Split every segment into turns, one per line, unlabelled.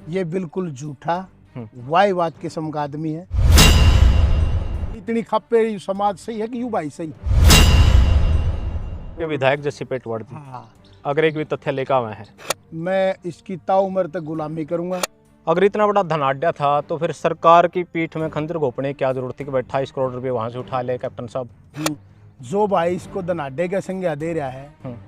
ये बिल्कुल झूठा वाईवाद किस्म का आदमी है। इतनी खप्पे समाज सही है कि यू भाई सही।
ये विधायक जस्सी पेटवाड़ जी
हाँ,
अगर एक भी तथ्य लेकर आए हैं,
मैं इसकी ताउम्र तक गुलामी करूंगा।
अगर इतना बड़ा धनाढ्य था तो फिर सरकार की पीठ में खंजर घोपने की क्या जरूरत थी कि 28 करोड़ रुपए वहां से उठा ले कैप्टन साहब।
जो भाई इसको धनाढ्य का संज्ञा दे रहा है,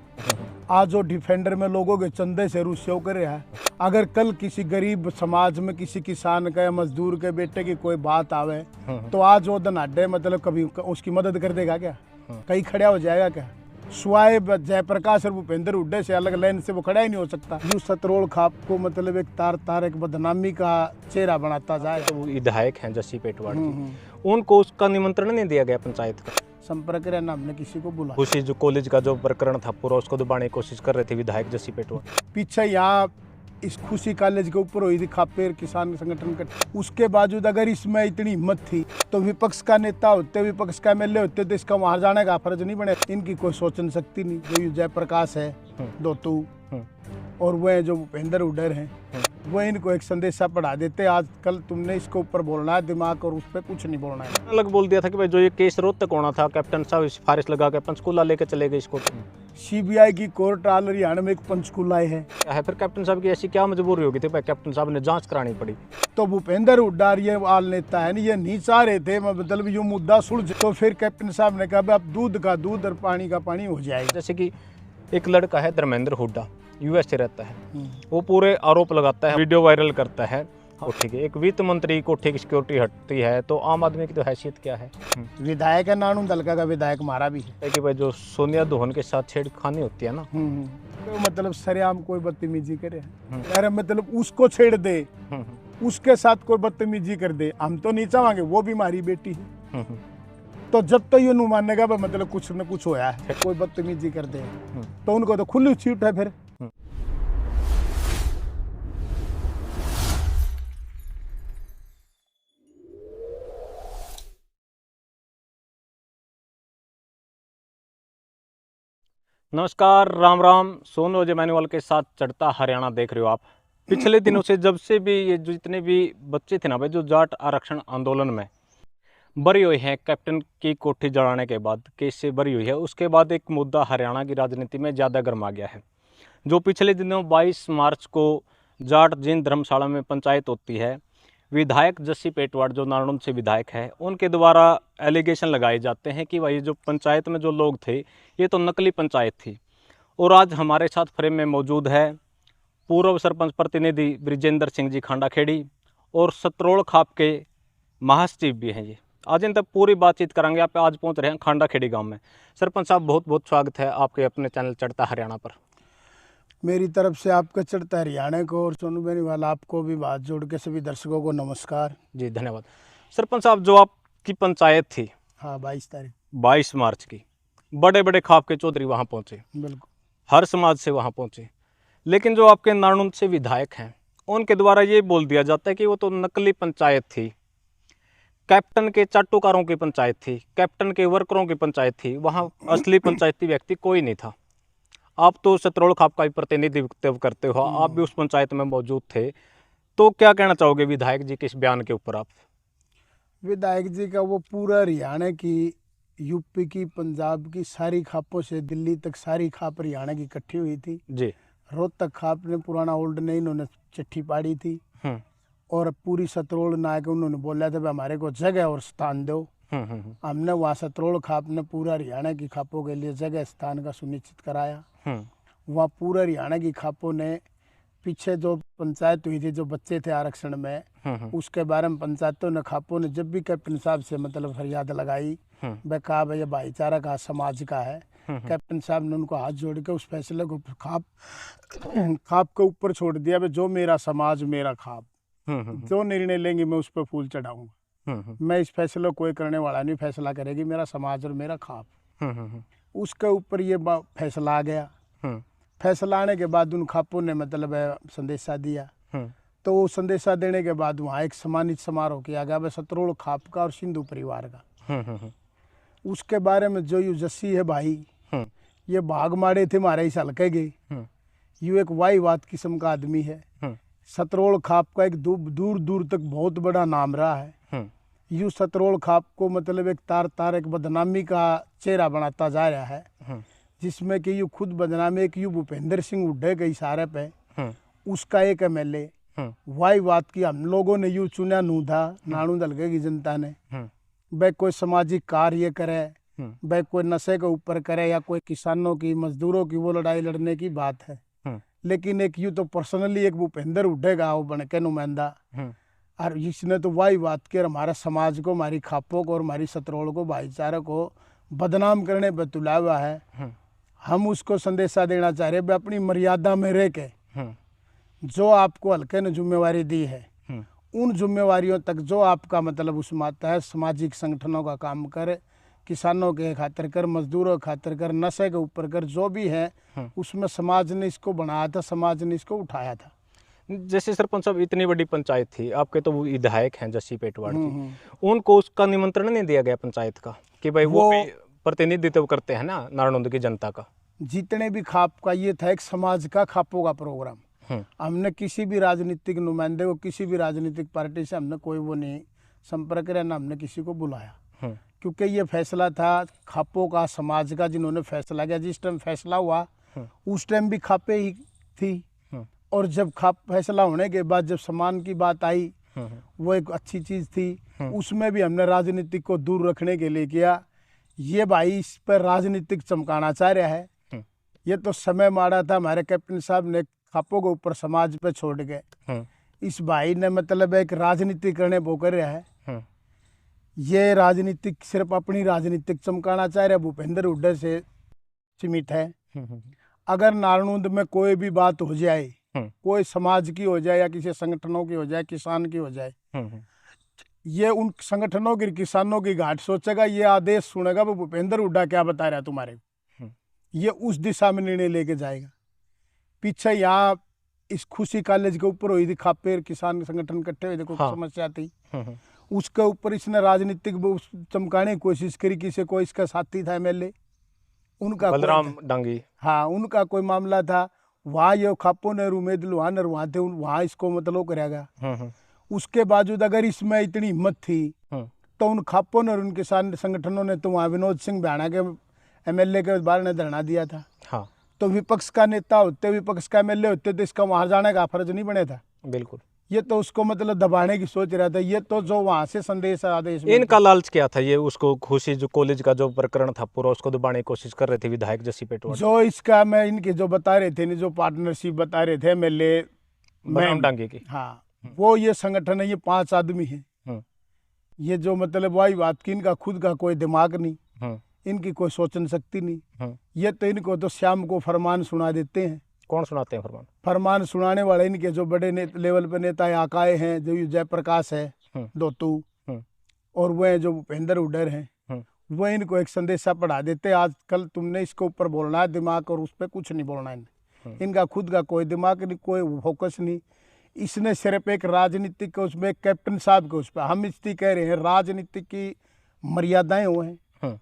आज जो डिफेंडर में लोगों के चंदे से रुस्यो कर रहा है, अगर कल किसी गरीब समाज में किसी किसान का या मजदूर के बेटे की कोई बात आवे तो आज वो धनाढ्य मतलब कभी उसकी मदद कर देगा क्या? कहीं खड़ा हो जाएगा क्या? स्वाय जयप्रकाश और भूपेंद्र हुड्डा से अलग लाइन से वो खड़ा ही नहीं हो सकता। यूं सतरोल खाप को मतलब एक तार एक बदनामी का चेहरा बनाता जाए।
तो वो विधायक हैं जस्सी पेटवाड़ जी, उनको उसका निमंत्रण नहीं दिया गया पंचायत का।
संपर्क रहना हमने किसी को बुला।
उसी जो कॉलेज का जो प्रकरण था पूरा उसको दबाने की कोशिश कर रहे थे विधायक जस्सी पेटवाड़।
पीछे यहाँ इस खुशी कॉलेज के ऊपर हुई थी खापेर किसान संगठन का, उसके बावजूद अगर इसमें इतनी हिम्मत थी तो विपक्ष का नेता होते, विपक्ष का एमएलए होते तो इसका वहां जाने का फर्ज नहीं बने। इनकी कोई सोचन शक्ति नहीं। जो जयप्रकाश है दोतू और वह जो भूपेंद्र हुड्डा है वो इनको एक संदेशा पढ़ा देते, आज कल तुमने इसके ऊपर बोलना है दिमाग और उस पर कुछ नहीं बोलना है।
अलग बोल दिया था कि भाई जो ये केस रोहतक होना था कैप्टन साहब सिफारिश लगा के पंचकूला लेके चले गए इसको।
सीबीआई की कोर्ट आल हरियाणा में एक पंचकूला है।
क्या है फिर कैप्टन साहब की ऐसी क्या मजबूरी होगी थी भाई कैप्टन साहब ने जांच करानी पड़ी?
तो भूपेंद्र हुड्डा ये आल नेता है ये नहीं चाह रहे थे मतलब ये मुद्दा सुलझ, तो फिर कैप्टन साहब ने कहा अब दूध का दूध और पानी का पानी हो जाएगा।
जैसे कि एक लड़का है धर्मेंद्र हुड्डा, यूएस से रहता है, वो पूरे आरोप लगाता है, वीडियो वायरल करता है। ठीक है, एक वित्त मंत्री को ठीक सिक्योरिटी हटती है तो आम आदमी की तो हैसियत क्या है?
विधायक है, नानू दलका का विधायक मारा भी है
कि भाई जो सोनिया दोहन के साथ छेड़खानी होती है ना,
तो मतलब सरेआम कोई बदतमीजी करे, अरे मतलब उसको छेड़ दे, उसके साथ कोई बदतमीजी कर दे, हम तो नहीं चाहेंगे, वो भी हमारी बेटी है। तो जब तक ये नहीं मानेगा मतलब कुछ न कुछ होया है, कोई बदतमीजी कर दे तो उनको तो खुली छूट है। फिर
नमस्कार, राम राम। सोनू जमैनुअल के साथ चढ़ता हरियाणा देख रहे हो आप। पिछले दिनों से जब से भी ये जितने भी बच्चे थे ना भाई जो जाट आरक्षण आंदोलन में बरी हुई हैं, कैप्टन की कोठी जलाने के बाद केस से बरी हुई है, उसके बाद एक मुद्दा हरियाणा की राजनीति में ज़्यादा गर्मा गया है। जो पिछले दिनों 22 मार्च को जाट जिन धर्मशाला में पंचायत होती है, विधायक जस्सी पेटवाड़ जो नारनौंद से विधायक है, उनके द्वारा एलिगेशन लगाए जाते हैं कि भाई जो पंचायत में जो लोग थे ये तो नकली पंचायत थी। और आज हमारे साथ फ्रेम में मौजूद है पूर्व सरपंच प्रतिनिधि ब्रिजेंद्र सिंह जी खांडाखेड़ी और सतरोल खाप के महासचिव भी हैं ये। आज इन तक पूरी बातचीत करेंगे। आप आज पहुंच रहे हैं खांडाखेड़ी गांव में। सरपंच साहब बहुत बहुत स्वागत है आपके अपने चैनल चढ़ता हरियाणा पर।
मेरी तरफ से आपका चढ़ता हरियाणा को और सोनू बेनीवाल आपको भी बात जोड़ के सभी दर्शकों को नमस्कार
जी, धन्यवाद। सरपंच साहब, जो आपकी पंचायत थी,
हाँ 22 तारीख
22 मार्च की, बड़े बड़े खाप के चौधरी वहाँ पहुँचे,
बिल्कुल
हर समाज से वहाँ पहुँचे, लेकिन जो आपके नारनौंद से विधायक हैं उनके द्वारा ये बोल दिया जाता है कि वो तो नकली पंचायत थी, कैप्टन के चाटुकारों की पंचायत थी, कैप्टन के वर्करों की पंचायत थी, वहाँ असली पंचायती व्यक्ति कोई नहीं था। आप तो सतरोल खाप का भी प्रतिनिधित्व करते हो, आप भी उस पंचायत में मौजूद थे, तो क्या कहना चाहोगे विधायक जी के इस बयान के ऊपर आप?
विधायक जी का वो पूरा हरियाणा की, यूपी की, पंजाब की सारी खापों से दिल्ली तक सारी खाप हरियाणा की इकट्ठी हुई थी
जी।
रोहतक खाप ने पुराना ओल्ड ने इन्होंने चिट्ठी पाड़ी थी और पूरी सतरोल नायक उन्होंने बोला था हमारे को जगह और स्थान दो। हमने वहाँ सतरोल खाप ने पूरा हरियाणा की खापों के लिए जगह स्थान का सुनिश्चित कराया। वहाँ पूरा हरियाणा की खापों ने पीछे जो पंचायत हुई थी जो बच्चे थे आरक्षण में, उसके बारे में पंचायतों ने खापों ने जब भी कैप्टन साहब से मतलब फरियाद लगाई, वह कहा भाई भाईचारा का समाज का है, कैप्टन साहब ने उनको हाथ जोड़ के उस फैसले को खाप के ऊपर छोड़ दिया। जो मेरा समाज मेरा खाप, जो निर्णय लेंगे मैं उस पर फूल चढ़ाऊंगा, मैं इस फैसले कोई करने वाला नहीं, फैसला करेगी मेरा समाज और मेरा खाप। उसके ऊपर ये फैसला आ गया। फैसला आने के बाद उन खापों ने मतलब संदेशा दिया, तो वो संदेशा देने के बाद वहाँ एक सम्मानित समारोह किया गया सतरोल खाप का और सिंधु परिवार का। उसके बारे में जो यू जस्सी है भाई, ये भाग मारे थे हमारे इस हल्के के, यू एक वाईवाद किस्म का आदमी है। सतरोल खाप का एक दूर दूर तक बहुत बड़ा नाम रहा है। यूँ सतरोल खाप को मतलब एक तार तार एक बदनामी का चेहरा बनाता जा रहा है, जिसमें कि यूँ खुद बदनामी एक यूँ भूपेंद्र सिंह हुड्डा के इशारे पे उसका एक MLA वाई बात की हम लोगों ने यूँ चुना नू था नानू हल्के की जनता ने, वह कोई सामाजिक कार्य करे, वह कोई नशे के ऊपर करे या कोई किसानों की मजदूरों की वो लड़ाई लड़ने की बात है। लेकिन एक यूँ तो पर्सनली एक भूपेंद्र हुड्डा का वो बन के नुमाइंदा, और इसने तो वही बात की हमारे समाज को, हमारी खापों को और हमारी सतरोल को, भाईचारे को बदनाम करने पर तुला हुआ है। हम उसको संदेशा देना चाह रहे हैं अपनी मर्यादा में रह के जो आपको हल्के ने जिम्मेवारी दी है उन जिम्मेवारियों तक जो आपका मतलब उसमें आता है, सामाजिक संगठनों का काम करे, किसानों के खातिर कर, मजदूरों के खातिर कर, नशे के ऊपर कर, जो भी है उसमें समाज ने इसको बनाया था, समाज ने इसको उठाया था।
जैसे सरपंच साहब इतनी बड़ी पंचायत थी, आपके तो वो विधायक हैं जस्सी पेटवाड़ जी, उनको उसका निमंत्रण नहीं दिया गया पंचायत का कि भाई वो भी प्रतिनिधित्व करते हैं ना नारनौंद की जनता का? जितने
भी खाप का ये था एक समाज का खापों का प्रोग्राम। हमने किसी भी राजनीतिक नुमाइंदे को, किसी भी राजनीतिक पार्टी से हमने कोई वो नहीं संपर्क किया, ना हमने किसी को बुलाया, क्योंकि ये फैसला था खापों का, समाज का, जिन्होंने फैसला किया। जिस टाइम फैसला हुआ उस टाइम भी खापे ही थी, और जब खाप फैसला होने के बाद जब सम्मान की बात आई वो एक अच्छी चीज़ थी, उसमें भी हमने राजनीतिक को दूर रखने के लिए किया। ये भाई इस पर राजनीतिक चमकाना चाह रहा है, ये तो समय मारा था हमारे कैप्टन साहब ने खापों के ऊपर समाज पे छोड़ के, इस भाई ने मतलब एक राजनीति करने वो कर रहा है। ये राजनीतिक सिर्फ अपनी राजनीतिक चमकाना चाह रहा है, भूपेंद्र हुड्डा से सीमित है। अगर नारनौंद में कोई भी बात हो जाए, कोई समाज की हो जाए या किसी संगठनों की हो जाए, किसान की हो जाए, ये उन संगठनों की, किसानों की घाट सोचेगा, ये आदेश सुनेगा वो भूपेंद्र हुड्डा क्या बता रहा है तुम्हारे, ये उस दिशा में निर्णय लेके जाएगा। पीछे यहाँ इस खुशी कॉलेज के ऊपर हुई थी, खापेर किसान संगठन इकट्ठे हुए थे, कोई समस्या थी, उसके ऊपर इसने राजनीतिक चमकाने की कोशिश करी। किसी को इसका साथी था MLA उनका
बलराम डांगी,
हाँ उनका कोई मामला था, वहाँ ये खापों ने उम्मीद लुहान वहाँ थे, वहाँ इसको मतलब करेगा। उसके बावजूद अगर इसमें इतनी हिम्मत थी तो उन खापों ने और उन किसान संगठनों ने तो वहाँ विनोद सिंह भ्याणा के MLA के बारे में धरना दिया था।
हाँ।
तो विपक्ष का नेता होते, विपक्ष का MLA होते तो इसका वहां जाने का फर्ज नहीं बने था।
बिल्कुल,
ये तो उसको मतलब दबाने की सोच रहा था। ये तो जो वहां से संदेश आदेश
इनका लालच क्या था? ये उसको खुशी जो कॉलेज का जो प्रकरण था पूरा उसको दबाने की कोशिश कर रहे थे विधायक जस्सी पेटवाड़
जो इसका मैं इनके जो बता रहे थे, जो पार्टनरशिप बता रहे थे MLA
बलराम डांगे की,
हाँ वो ये संगठन है, ये 5 आदमी है। ये जो मतलब वही बात की इनका खुद का कोई दिमाग नहीं, इनकी कोई सोचन शक्ति नहीं। ये तो इनको तो शाम को फरमान सुना देते हैं।
कौन सुनाते हैं फरमान?
फरमान सुनाने वाले इनके जो बड़े लेवल पे नेता आकाए हैं, जो जयप्रकाश है दोतू, और वह जो भूपेंद्र हुड्डा हैं, वह इनको एक संदेशा पढ़ा देते, आज कल तुमने इसके ऊपर बोलना है दिमाग, और उस पर कुछ नहीं बोलना है। इनका खुद का कोई दिमाग नहीं, कोई फोकस नहीं। इसने सिर्फ एक राजनीतिक के उसमें कैप्टन साहब के उस पर हम इसलिए कह रहे हैं, राजनीति की मर्यादाएं हुए हैं।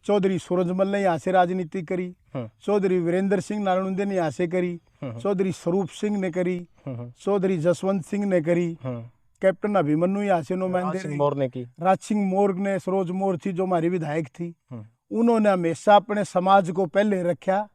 चौधरी सूरजमल ने यहाँ से राजनीति करी, चौधरी वीरेंद्र सिंह नारायण ने यहाँ से करी, चौधरी स्वरूप सिंह ने करी, चौधरी जसवंत सिंह ने करी, कैप्टन अभिमन्यु यहाँ से नुमाइंदे की, राज सिंह मोर्ग ने, सरोज मोर थी जो हमारी विधायक थी, उन्होंने हमेशा अपने समाज को पहले रखा,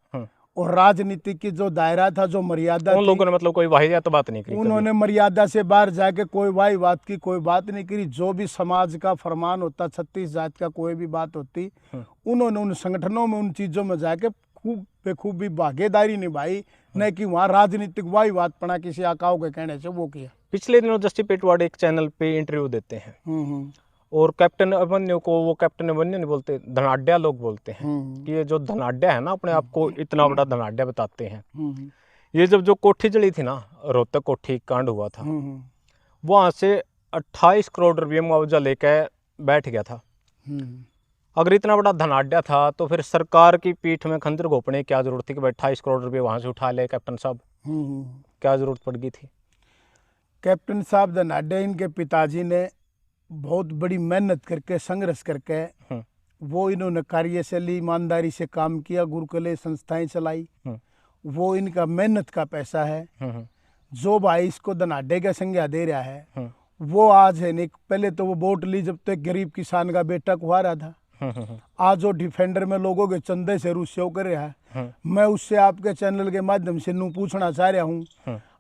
और राजनीति की जो दायरा था, जो मर्यादा,
उन लोगों ने मतलब कोई वाहियात बात नहीं करी,
उन्होंने मर्यादा से बाहर जाके कोई वाही बात की कोई बात नहीं करी। जो भी समाज का फरमान होता, 36 जात का कोई भी बात होती, उन्होंने उन संगठनों में उन चीजों में जाके खूब बेखूबी भागीदारी निभाई, न कि वहाँ राजनीतिक वाही बात पड़ा किसी आकाओं के कहने से वो किया।
पिछले दिनों जस्सी पेटवाड़ एक चैनल पे इंटरव्यू देते हैं, और कैप्टन अभिमन्यु को वो कैप्टन अभिमन्यु नहीं बोलते, धनाढ्य लोग बोलते हैं कि ये जो धनाढ्य है ना, अपने आप को इतना बड़ा धनाढ्य बताते हैं। ये जब जो कोठी जली थी ना, रोहतक कोठी कांड हुआ था, वहां से 28 करोड़ रुपये मुआवजा लेकर बैठ गया था। अगर इतना बड़ा धनाढ्य था तो फिर सरकार की पीठ में खंजर घोपने की क्या जरूरत थी कि भाई 28 करोड़ रुपये वहां से उठा ले कैप्टन साहब? क्या जरूरत पड़ गई थी?
कैप्टन साहब धनाढ्य, इनके पिताजी ने बहुत बड़ी मेहनत करके, संघर्ष करके वो इन्होंने कार्यशैली ईमानदारी से काम किया, गुरुकुल संस्थाएं चलाई, वो इनका मेहनत का पैसा है। जो भाई इसको धनाडे का संज्ञा दे रहा है वो आज है नहीं, पहले तो वो वोट ली जब तो एक गरीब किसान का बेटा कुहा रहा था, आज वो डिफेंडर में लोगों के चंदे से रुस्यो कर रहा है। मैं उससे आपके चैनल के माध्यम से नू पूछना चाह रहा हूँ,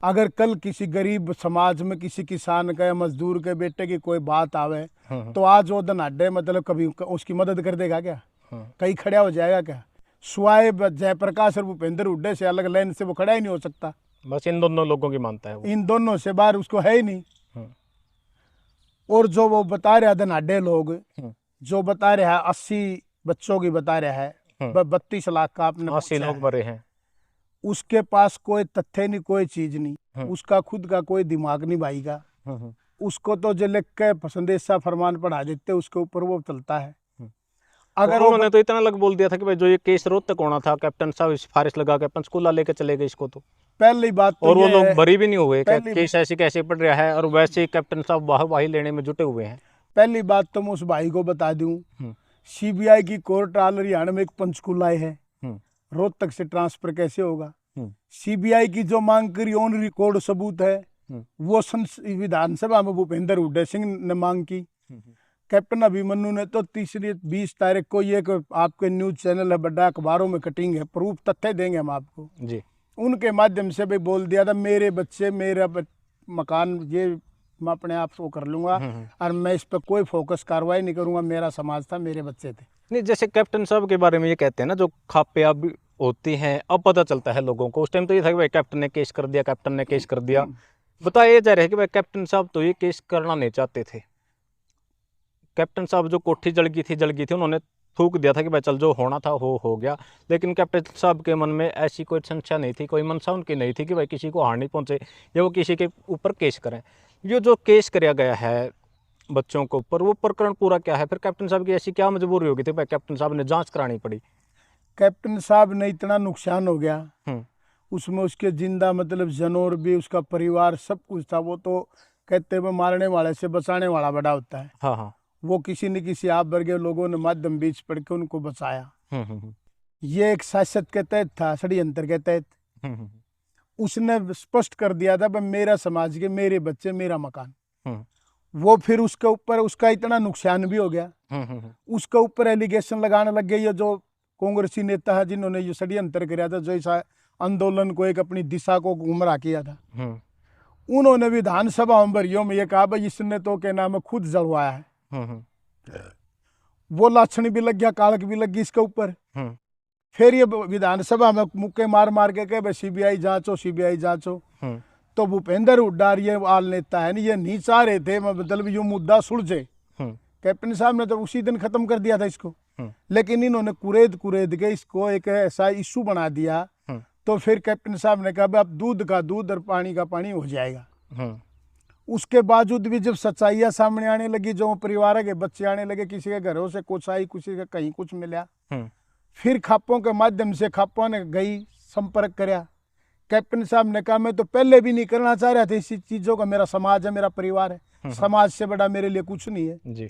अगर कल किसी गरीब समाज में किसी किसान का या मजदूर के बेटे की कोई बात आवे तो आज वो धनाडे मतलब कभी उसकी मदद कर देगा क्या? कहीं खड़ा हो जाएगा क्या? स्वाय जयप्रकाश और भूपेंद्र हुड्डा से अलग लाइन से वो खड़ा ही नहीं हो सकता।
बस इन दोनों लोगों की मानता है वो।
इन दोनों से बाहर उसको है ही नहीं। और जो वो बता रहा धनाडे लोग जो बता रहा है 80 बच्चों की बता रहा है, 32 लाख का आपने
80 लोग मरे हैं,
उसके पास कोई तथ्य नहीं, कोई चीज नहीं, उसका खुद का कोई दिमाग नहीं भाई का। उसको तो जो लिख के संदेशा फरमान पढ़ा देते उसके ऊपर वो चलता है।
अगर उन्होंने तो इतना अलग बोल दिया था कि भाई जो ये केस रोहतक होना था, कैप्टन साहब सिफारिश लगा के पंचकूला लेके चले गए इसको तो
पहली बात तो
और वो लोग भरी भी नहीं हुए, केस ऐसे कैसे पड़ रहा है और वैसे ही कैप्टन साहब वाहवाही लेने में जुटे हुए हैं।
पहली बात तो मैं उस भाई को बता दूं, सीबीआई की कोर्ट आल हरियाणा में एक पंचकूला है, रोहतक से ट्रांसफर कैसे होगा? सीबीआई की जो मांग करी ऑन रिकॉर्ड सबूत है वो विधानसभा में भूपेंद्र हुड्डा सिंह ने मांग की। कैप्टन अभिमन्यु ने तो 20 तारीख को ये आपके न्यूज चैनल है, बड़ा अखबारों में कटिंग है, प्रूफ तथ्य देंगे हम आपको
जी,
उनके माध्यम से भी बोल दिया था मेरे बच्चे मेरा मकान ये मैं अपने आप को कर लूंगा और मैं इस पर कोई फोकस कार्रवाई नहीं करूंगा, मेरा समाज था, मेरे बच्चे थे।
नहीं, जैसे कैप्टन साहब के बारे में ये कहते हैं ना, जो खापे अब होती हैं अब पता चलता है लोगों को, उस टाइम तो ये था कि भाई कैप्टन ने केस कर दिया, कैप्टन ने केस कर दिया। बताया जा रहा है कि भाई कैप्टन साहब तो ये केस करना नहीं चाहते थे। कैप्टन साहब जो कोठी जल गई थी उन्होंने थूक दिया था कि भाई चल जो होना था हो गया, लेकिन कैप्टन साहब के मन में ऐसी कोई संख्या नहीं थी, कोई मनसा उनकी नहीं थी कि भाई किसी को हानि पहुंचे या वो किसी के ऊपर केस करें। ये जो केस कराया गया है बच्चों के ऊपर, वो प्रकरण पूरा क्या है? फिर कैप्टन साहब की ऐसी क्या मजबूरी होगी थी भाई कैप्टन साहब ने जांच करानी पड़ी?
कैप्टन साहब ने इतना नुकसान हो गया उसमें, उसके जिंदा मतलब जनौर भी, उसका परिवार, सब कुछ था। वो तो कहते हैं मारने वाले से बचाने वाला बड़ा होता है।
हाँ,
वो किसी न किसी आप वर्गीय लोगों ने माध्यम बीच पढ़ के उनको बचाया। ये एक शासक के तहत था, षड्यंत्र के तहत। उसने स्पष्ट कर दिया था भाई मेरा समाज के मेरे बच्चे मेरा मकान। वो फिर उसके ऊपर उसका इतना नुकसान भी हो गया, उसके ऊपर एलिगेशन लगाने लग गए ये जो कांग्रेसी नेता है जिन्होंने ये षड्यंत्र किया था, जो इस आंदोलन को एक अपनी दिशा को गुमराह किया था। उन्होंने विधानसभा भरियों में ये कहा भाई इसने तो क्या नाम है खुद जलवाया है। वो लाछनी भी लग गया, कालक भी लग गई इसके ऊपर। फिर ये विधानसभा में मुक्के मार मार के कहे सीबीआई जांचो सीबीआई जांचो। तो भूपेंद्र हुड्डा ये आल नेता है ये नहीं चाह रहे थे मतलब ये मुद्दा सुलझे। कैप्टन साहब ने तो उसी दिन खत्म कर दिया था इसको, लेकिन इन्होंने कुरेद के इसको एक ऐसा इशू बना दिया। तो फिर कैप्टन साहब ने कहा अब दूध का दूध और पानी का पानी हो जाएगा। उसके बावजूद भी जब सच्चाइयां सामने आने लगी, जो परिवार के बच्चे आने लगे, किसी के घरों से कुछ आई, किसी के कहीं कुछ मिला, फिर खापों के माध्यम से खापों ने गई संपर्क कराया। कैप्टन साहब ने कहा मैं तो पहले भी नहीं करना चाह रहा था इसी चीजों का, मेरा समाज है, मेरा परिवार है, समाज से बड़ा मेरे लिए कुछ नहीं है
जी।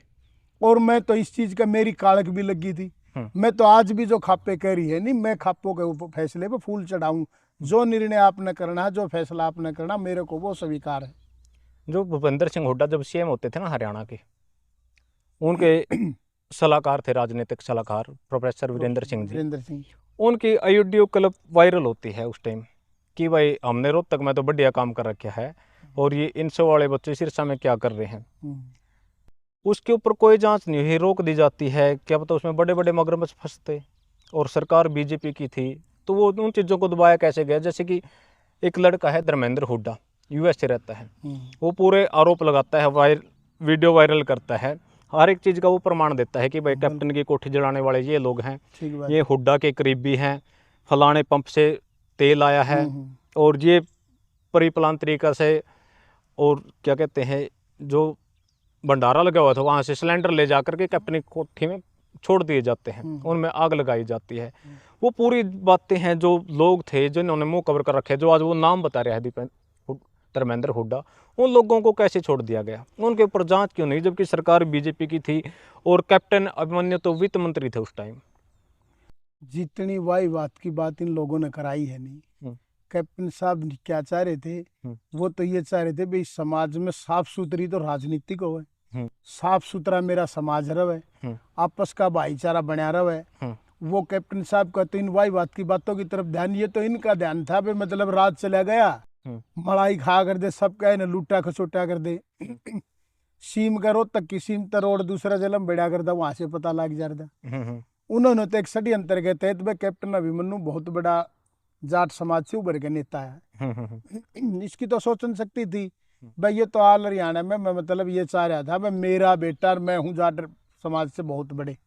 और मैं तो इस चीज का मेरी कालक भी लगी थी। मैं तो आज भी जो खापे कह रही है नहीं, मैं खापों के फैसले पे फूल चढ़ाऊं। जो निर्णय आपने करना है, जो फैसला आपने करना, मेरे को वो स्वीकार है।
जो भूपेंद्र सिंह हुड्डा जब सीएम होते थे ना हरियाणा के, उनके सलाहकार थे, राजनीतिक सलाहकार प्रोफेसर वीरेंद्र सिंह जी। उनकी ऑडियो क्लिप वायरल होती है उस टाइम कि भाई हमने रोहतक में तो बढ़िया काम कर रखा है और ये इनसे वाले बच्चे सिरसा में क्या कर रहे हैं। उसके ऊपर कोई जांच नहीं हुई, रोक दी जाती है। क्या पता उसमें बड़े बड़े मगरमच्छ फंसते और सरकार बीजेपी की थी तो वो उन चीज़ों को दबाया कैसे गया। जैसे कि एक लड़का है धर्मेंद्र हुड्डा, यूएस से रहता है, वो पूरे आरोप लगाता है, वीडियो वायरल करता है, हर एक चीज़ का वो प्रमाण देता है कि भाई कैप्टन की कोठी जलाने वाले ये लोग हैं, ये हुड्डा के करीबी हैं, फलाने पंप से तेल आया है और ये परिप्लान तरीका से और क्या कहते हैं जो भंडारा लगा हुआ था वहाँ से सिलेंडर ले जाकर के कैप्टन की कोठी में छोड़ दिए जाते हैं, उनमें आग लगाई जाती है। वो पूरी बातें हैं जो लोग थे जिन्होंने मुंह कवर कर रखे, जो आज वो नाम बता रहे हैं धर्मेंद्र हुड्डा, उन लोगों को कैसे छोड़ दिया गया? उनके ऊपर जांच क्यों नहीं, जबकि सरकार बीजेपी की थी और कैप्टन अभिमन्यु तो वित्त मंत्री थे उस टाइम।
जितनी वाई बात की बात इन लोगों ने कराई है नहीं, कैप्टन साहब क्या चाह रहे थे, वो तो ये चाह रहे थे भाई समाज में साफ सुथरी तो राजनीतिक हो, साफ सुथरा मेरा समाज रहे, आपस का भाईचारा बना रहे। वो कैप्टन साहब का तो इन वाई बात की बातों की तरफ ध्यान, ये तो इनका ध्यान था भाई मतलब राज चला गया, मलाई खा कर दे, सब कहे न लूटा खसोटा कर दे, सीम करो तक की सीम तरोड़ दूसरा जलम बढ़ा कर दे, वहां से पता लग जाता। उन्होंने तो एक षड्यंत्र के तहत भाई कैप्टन अभिमन्यु बहुत बड़ा जाट समाज से उभर के नेता है, इसकी तो सोचन शक्ति थी भाई ये तो आल हरियाणा में मैं मतलब ये चाह रहा था भाई मेरा बेटा मैं हूँ जाट समाज से बहुत बड़े,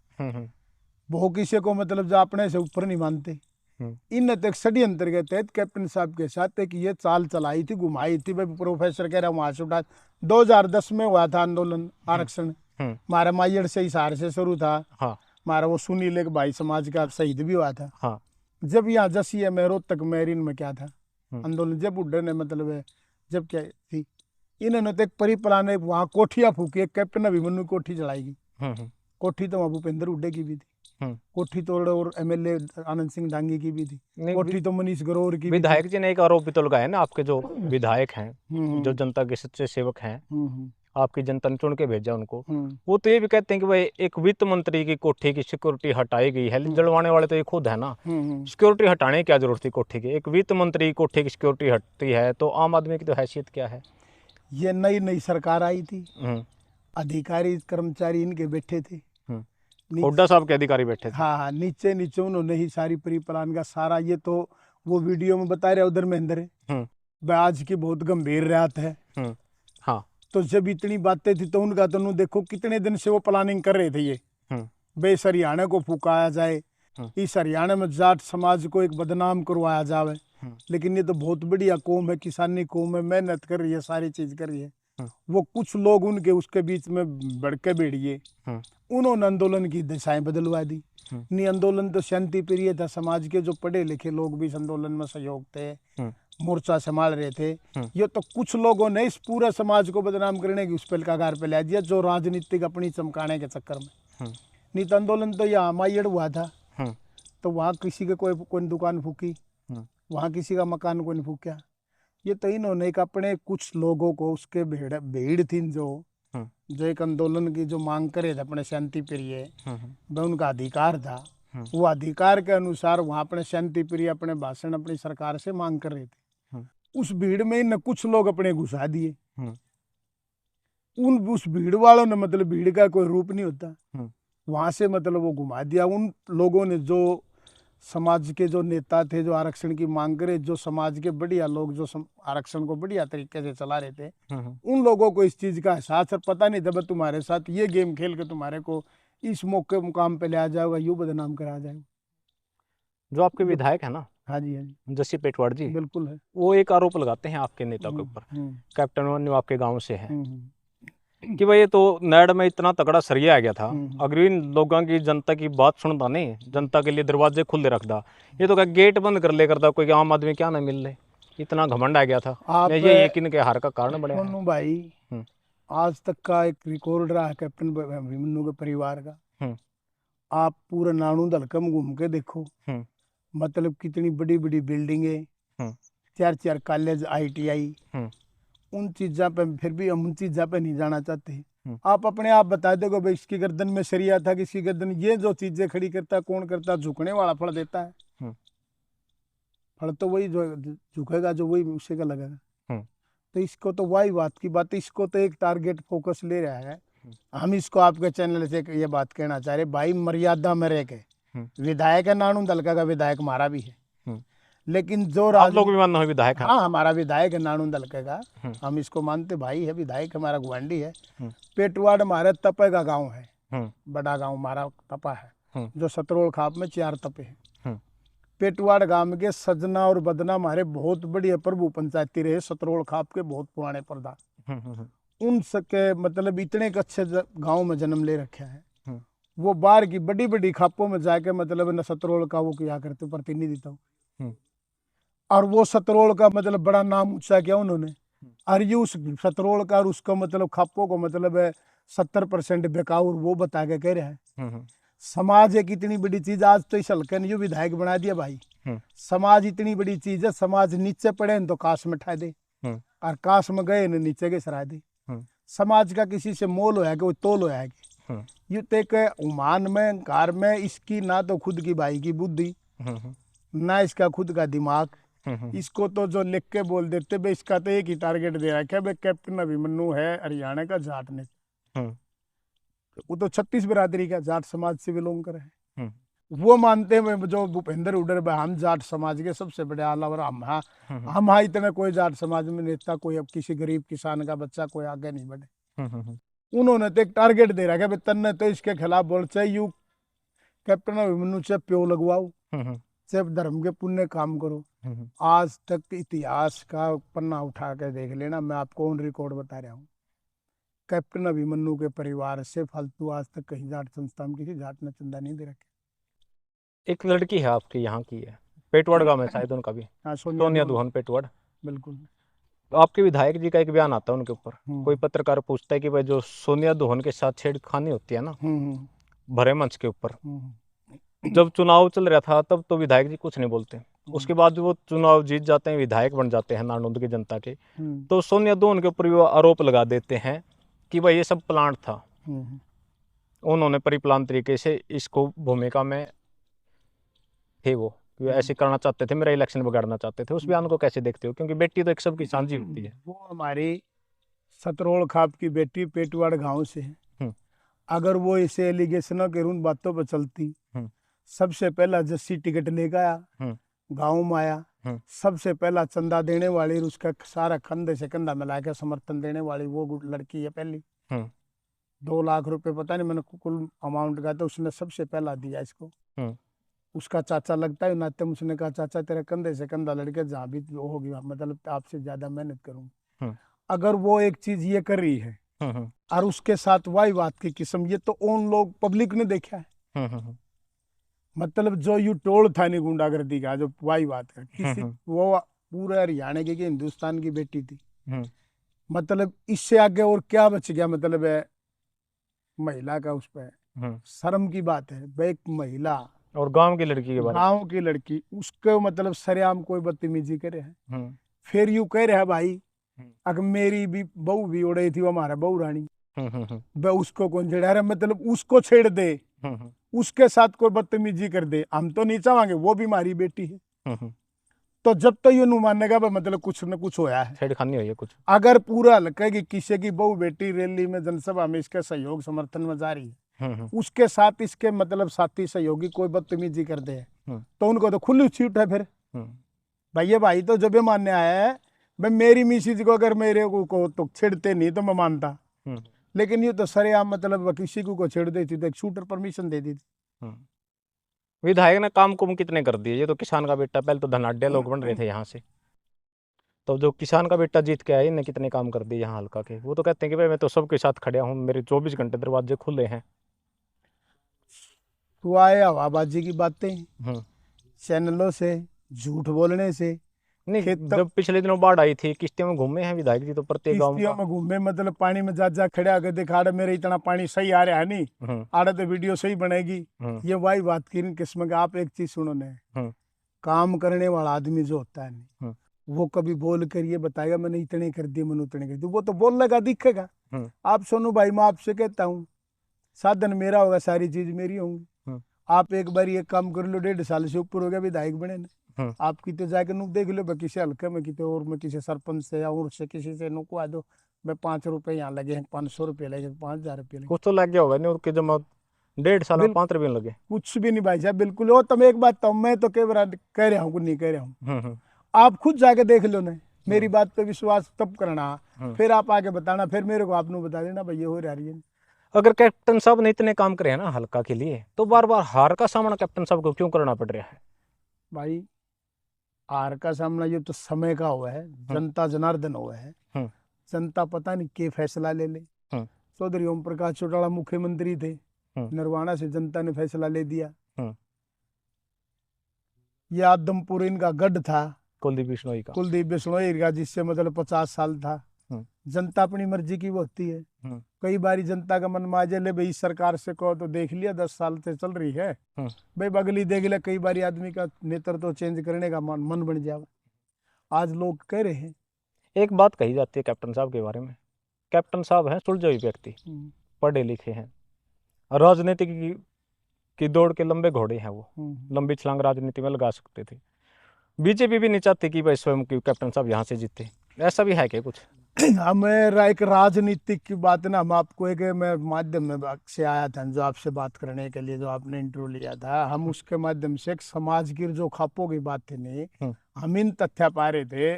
वो किसी को मतलब जो अपने से ऊपर नहीं मानते। इन तो एक षड्यंत्र के तहत कैप्टन साहब के साथ एक ये चाल चलाई थी, घुमाई थी भाई प्रोफेसर कह रहा वहां से उठा। 2010 में हुआ था आंदोलन आरक्षण, हमारा माइयड़ से हिसार से शुरू था, हमारा वो सुनील एक भाई समाज का शहीद भी हुआ था। जब यहाँ जसिया में रोहतक मेरीन में क्या था आंदोलन, जब बुड्ढे ने मतलब जब क्या थी, इन्होंने तो एक परिप्लान वहाँ कोठियां फूकी, एक कैप्टन अभिमन्यु कोठी चलाएगी, कोठी तो वहाँ भूपेंद्र हुड्डे की भी थी, कोठी तो और एमएलए आनंद सिंह डांगी की भी थी, कोठी तो मनीष ग्रोवर की।
विधायक जी ने एक आरोप भी तो लगाया ना, आपके जो विधायक हैं जो जनता के सच्चे सेवक हैं, आपकी जनता ने चुन के भेजा उनको, वो तो ये भी कहते हैं कि भाई एक वित्त मंत्री की कोठी की सिक्योरिटी हटाई गई है, जलवाने वाले तो ये खुद है ना, सिक्योरिटी हटाने की क्या जरूरत थी कोठी की, एक वित्त मंत्री की कोठी की सिक्योरिटी हटती है तो आम आदमी की तो हैसियत क्या है।
ये नई नई सरकार आई थी, अधिकारी कर्मचारी इनके बैठे थे,
हुड्डा साहब के अधिकारी बैठे थे,
हाँ नीचे नीचे उन्होंने ही सारी परिप्लान का सारा, ये तो वो वीडियो में बता रहे उधर महेंद्र आज की बहुत गंभीर रात है।
हाँ
तो जब इतनी बातें थी तो उनका तो देखो कितने दिन से वो प्लानिंग कर रहे थे ये बे हरियाणा को फुकाया जाए, इस हरियाणा में जाट समाज को एक बदनाम करवाया जाए, लेकिन ये तो बहुत बढ़िया कौम है, किसानी कौम है, मेहनत कर रही है, सारी चीज कर रही है। वो कुछ लोग उनके उसके बीच में भड़के भिड़िए, उन्होंने आंदोलन की दिशाएं बदलवा दी। नहीं आंदोलन तो शांति प्रिय था, समाज के जो पढ़े लिखे लोग भी इस आंदोलन में सहयोग थे, मोर्चा संभाल रहे थे। ये तो कुछ लोगों ने इस पूरे समाज को बदनाम करने की उस पर कगार पे ला दिया, जो राजनीतिक अपनी चमकाने के चक्कर में। नहीं तो आंदोलन तो यहाँ माइयड़ हुआ था, तो वहाँ किसी के कोई दुकान फूकी, वहाँ किसी का मकान कोई नहीं फूका। ये तो इन्होंने एक अपने कुछ लोगों को उसके भीड़ थी जो एक आंदोलन की जो मांग करे थे अपने शांति प्रिय, वह उनका अधिकार था, वो अधिकार के अनुसार वहाँ अपने शांति प्रिय अपने भाषण अपनी सरकार से मांग कर रहे थे। उस भीड़ में इन कुछ लोग अपने घुसा दिए, उस भीड़ वालों ने मतलब भीड़ का कोई रूप नहीं होता, वहां से मतलब वो घुमा दिया। उन लोगों ने जो समाज के जो नेता थे जो आरक्षण की मांग करे, जो समाज के बढ़िया लोग जो आरक्षण को बढ़िया तरीके से चला रहे थे, उन लोगों को इस चीज का एहसास पता नहीं था, तुम्हारे साथ ये गेम खेल के तुम्हारे को इस मौके मुकाम पे ले आ जाएगा, यूं बदनाम करा जाएगा।
जो आपके विधायक है ना,
हाँ जी
जसी पेटवाड़ जी,
बिल्कुल है,
वो एक आरोप लगाते हैं आपके नेता के ऊपर, कैप्टन अभिमन्यु आपके गांव से है, कि भाई ये तो नैड में इतना तगड़ा सरिया आ गया था, अगर इन लोगों की जनता की बात सुनता नहीं, जनता के लिए दरवाजे खुले रखता, ये तो क्या गेट बंद कर ले करता, कोई आम आदमी क्या ना मिल रहे, इतना घमंड आ गया था। ये यकीन के हार का कारण बने
भाई। आज तक का एक रिकॉर्ड रहा है कैप्टन अभिमन्यु के परिवार का, आप पूरा नानू दलकम घूम के देखो, मतलब कितनी बड़ी बड़ी बिल्डिंगे, 4 कॉलेज ITI, उन चीज़ों पे फिर भी हम उन चीज़ों पे नहीं जाना चाहते। आप अपने आप बता दोगे भाई इसकी गर्दन में सरिया था, किसकी गर्दन, ये जो चीजें खड़ी करता है कौन करता है, झुकने वाला फल देता है, फल तो वही जो झुकेगा, जो वही उसी का लगेगा। तो इसको तो वही बात की बात, इसको तो एक टारगेट फोकस ले रहा है। हम इसको आपके चैनल से ये बात कहना चाह रहे भाई, मर्यादा में रह के विधायक है, नानू दलका का विधायक हमारा भी है, लेकिन जो
आप लोग भी मानना है विधायक है?
हाँ हमारा विधायक है नानू दलके का, हम इसको मानते भाई है, विधायक हमारा गुआंडी है। पेटवाड़ हमारे तपे का गांव है, बड़ा गांव हमारा तपा है, जो सतरोल खाप में 4 तपे हैं। पेटवाड़ गांव के सजना और बदना हमारे बहुत बढ़िया प्रभु पंचायती रहे, सतरोल खाप के बहुत पुराने प्रधान, उन सबके मतलब इतने अच्छे गाँव में जन्म ले रखे है। वो बाहर की बड़ी बड़ी खापों में जाके मतलब न सतरोल का वो किया करते प्रतिनिधित्व, और वो सतरोल का मतलब बड़ा नाम ऊंचा किया उन्होंने। और ये उस सतरोल का और उसका मतलब खापों को मतलब 70% बेकाउर वो बता के कह रहा है। समाज एक इतनी बड़ी चीज, आज तो इस हल्के ने जो विधायक बना दिया भाई। समाज इतनी बड़ी चीज है, समाज नीचे पड़े न तो काश में ठा दे, और काश में गए न नीचे के सरा दे। समाज का किसी से मोल होया कि वो तोल होया कि ये तक उमान में कार में इसकी ना तो खुद की भाई की बुद्धि, ना इसका खुद का दिमाग। इसको तो जो लिख के बोल देते भाई, इसका तो एक ही टारगेट दे रखा है भाई, कैप्टन अभिमन्यु है हरियाणा का जाट ने, वो तो 36 बिरादरी का जाट समाज से बिलोंग करे है। वो मानते हैं जो भूपेंद्र हुड्डा भाई, हम जाट समाज के सबसे बड़े आला, और हम इतने कोई जाट समाज में नेता कोई अब किसी गरीब किसान का बच्चा कोई आगे नहीं बढ़े। उन्होंने तो एक टारगेट दे रखा है, तन्ने तो इसके खिलाफ बोल चाहिए, यू कैप्टन अभिमन्यु से प्यो लगवाओ, सिर्फ धर्म के पुण्य काम करो। आज तक इतिहास का पन्ना उठा कर देख लेना, मैं आपको ऑन रिकॉर्ड बता रहा हूँ, कैप्टन अभिमन्यु के परिवार से फालतू आज तक कहीं जाट संस्था में किसी जाट ने चंदा नहीं दे रखे।
एक लड़की है आपके यहाँ की है, पेटवाड़ गांव में शायद उनका भी,
हाँ,
सोनिया दुहन पेटवाड़।
बिल्कुल।
तो आपके विधायक जी का एक बयान आता है उनके ऊपर, कोई पत्रकार पूछता है कि भाई जो सोनिया दुहन के साथ छेड़खानी होती है ना भरे मंच के ऊपर, जब चुनाव चल रहा था तब तो विधायक जी कुछ नहीं बोलते, उसके बाद वो चुनाव जीत जाते हैं, विधायक बन जाते हैं नारनौंद की जनता के, तो सोनिया दुहन के ऊपर वो आरोप लगा देते हैं कि भाई ये सब प्लांट था, उन्होंने परिप्लान तरीके से इसको भूमिका में थे, वो ऐसे करना चाहते थे, मेरा इलेक्शन बिगाड़ना चाहते थे। उस बयान को कैसे देखते हो, क्योंकि बेटी तो एक सबकी साझी होती है।
वो हमारी सतरोल खाप की बेटी पेटवाड़ गांव से है, अगर वो इसे एलिगेशनों के उन बातों पर चलती, सबसे पहला जस्सी टिकट लेकर आया, गाँव में आया, सबसे पहला चंदा देने वाली, उसका सारा कंधे से कंधा मिला के समर्थन देने वाली वो लड़की है पहली। 2 लाख रुपए पता नहीं मैंने कुल अमाउंट का, तो उसने सबसे पहला दिया इसको। उसका चाचा लगता है नाते, उसने कहा चाचा तेरे कंधे से कंधा लड़के जहाँ भी वो होगी, मतलब आपसे ज्यादा मेहनत करूंगा। अगर वो एक चीज ये कर रही है और उसके साथ वाई बात की किस्म, ये तो उन लोग पब्लिक ने देखा है। मतलब जो यू टोल था नहीं गुंडागर्दी का, जो वाई बात का किसी, वो पूरे हरियाणा की हिंदुस्तान की बेटी थी। मतलब इससे आगे और क्या बच गया, मतलब है महिला का उस पर शर्म की बात है भाई, एक महिला
और गांव की लड़की के बारे में,
गांव की लड़की, उसको मतलब सरेआम कोई बदतमीजी करे है। फिर यू कह रहे है भाई, अगर मेरी भी बहू भी उड़े थी, वो हमारा बहू रानी, वह उसको कौन छेड़ा रहा, मतलब उसको छेड़ दे, उसके साथ कोई बदतमीजी कर दे, हम तो नहीं चाहेंगे, वो भी हमारी बेटी है। तो जब तक ये मानेगा मतलब कुछ न कुछ होया है,
छेड़खानी हुई है कुछ।
अगर पूरा हल्का कि किसी की बहू बेटी रैली में जनसभा में इसके सहयोग समर्थन में जा रही है, उसके साथ इसके मतलब साथी सहयोगी कोई बदतमीजी कर दे, तो उनको तो खुली छूट है। फिर भैया भाई तो जब ये मानने आया है भाई, मेरी मिसिज को अगर मेरे को तो छेड़ते नहीं तो मैं मानता, लेकिन ये तो सरेआम मतलब किसी को छेड़ देती तो एक शूटर परमिशन दे दी थी।
विधायक ने काम कुम कितने कर दिए, ये तो किसान का बेटा, पहले तो धनाढ़ लोग बन रहे थे यहाँ से, तो जो किसान का बेटा जीत के आया, इन्हें कितने काम कर दिए यहाँ हल्का के। वो तो कहते हैं कि भाई मैं तो सबके साथ खड़ा हूँ, मेरे 24 घंटे दरवाजे खुले हैं।
तो आए हवाबाजी की बातें, चैनलों से झूठ बोलने से।
नहीं, जब पिछले दिनों बाढ़ आई थी, किश्तियों में घूमे हैं विधायक जी, तो प्रत्येक गांव
में घूमे, मतलब पानी में जा खड़ा कर दिखा मेरे इतना पानी सही आ रहा है नहीं, आ रहा तो वीडियो सही बनेगी। ये वही बात की किस्म का। आप एक चीज सुनो ने, काम करने वाला आदमी जो होता है वो कभी बोल कर ये बताएगा मैंने इतने कर दिए, मैंने उतने कर दिए, वो तो बोल लगा दिखेगा। आप सोनू भाई, मैं आपसे कहता हूँ, साधन मेरा होगा, सारी चीज मेरी होंगी। आप एक बार ये काम कर लो, 1.5 साल से ऊपर हो गया विधायक बने ने, आप कितने जाके नुक देख लो, किसी हल्के में कितने और में किसी सरपंच से या और से किसी से नुकवा दो, मैं 5 रुपए यहाँ लगे हैं, 500 रुपये लगे, 5000 रुपये लगे,
कुछ तो लग गया होगा नहीं उनके जमा 1.5 साल में 5 रुपये लगे,
कुछ भी नहीं भाई साहब, बिल्कुल। और तुम एक बात तो मैं तो कह रहा हूँ नहीं कह रहा हूँ, आप खुद जाके देख लो ना, मेरी बात पे विश्वास तब करना, फिर आप आगे बताना, फिर मेरे को आपने बता देना भाई ये हो रहा है।
अगर कैप्टन साहब ने इतने काम करे हैं ना हल्का के लिए, तो बार बार हार का सामना कैप्टन साहब को क्यों करना पड़ रहा है?
भाई हार का सामना ये तो समय का हुआ है, जनता जनार्दन हुआ है, जनता पता नहीं के फैसला ले ले। चौधरी ओम प्रकाश चौटाला मुख्यमंत्री थे, निर्वाणा से जनता ने फैसला ले दिया। ये आदमपुर इनका गढ़ था, कुलदीप बिश्नोई का, जिससे मतलब 50 साल था, जनता अपनी मर्जी की वो होती है। कई बारी जनता का मन माजे ले भाई, सरकार से कहो तो देख लिया 10 साल से चल रही है भाई, बगली देख ले। कई बारी आदमी का नेतृत्व तो चेंज करने का मन बन जाए। आज लोग कह रहे हैं।
एक बात कही जाती है कैप्टन साहब के बारे में, कैप्टन साहब हैं सुलझे हुए व्यक्ति, पढ़े लिखे हैं, राजनीति की दौड़ के लंबे घोड़े हैं, वो लंबी छलांग राजनीति में लगा सकते थे। बीजेपी भी नहीं चाहती कि भाई स्वयं की कैप्टन साहब यहाँ से जीते, ऐसा भी है क्या कुछ?
मेरा एक राजनीतिक की बात ना, हम आपको एक मैं माध्यम में से आया था जो आपसे बात करने के लिए, जो आपने इंटरव्यू लिया था, हम उसके माध्यम से एक समाज की जो खापों की बात थी नहीं, हम इन तथ्य पा रहे थे।